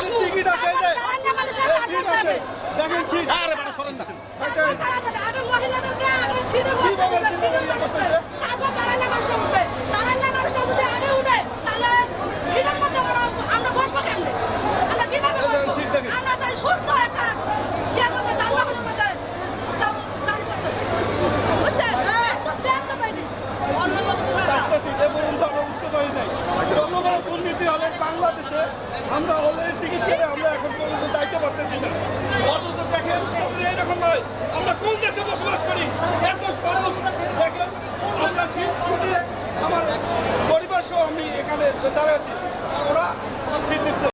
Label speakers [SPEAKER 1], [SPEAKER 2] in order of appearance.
[SPEAKER 1] বসমু তারান্না মানুষের তারপর যাবে
[SPEAKER 2] দেখেন ঠিক আরে বড় সরেন না
[SPEAKER 1] তারপর তারা যাবে আগে মহিলাদেরকে আগে সিটে বসতে দিবে সিটের মানুষকে তারপর তারান্না মানুষ উঠবে তারান্না মানুষটা যদি আগে উঠে তাহলে সিটের মধ্যে আমরা বসবো কেমনে আমরা কিভাবে বসবো আমরা চাই সুস্থ একটা ইয়ের মধ্যে যানবাহনের মধ্যে যান করতে বুঝছেন তো প্ল্যান তো পাইনি অন্য
[SPEAKER 2] দুর্নীতি হলে বাংলাদেশে আমরা অলরেডি টিকিট করে আমরা এখন পর্যন্ত যাইতে পারতেছি না। অথচ দেখেন এইরকম নয়, আমরা কোন দেশে বসবাস করি, এত মানুষ দেখেন আমরা সিট ফুটিয়ে আমার পরিবার সহ আমি এখানে দাঁড়িয়ে আছি, ওরা সিট দিচ্ছে।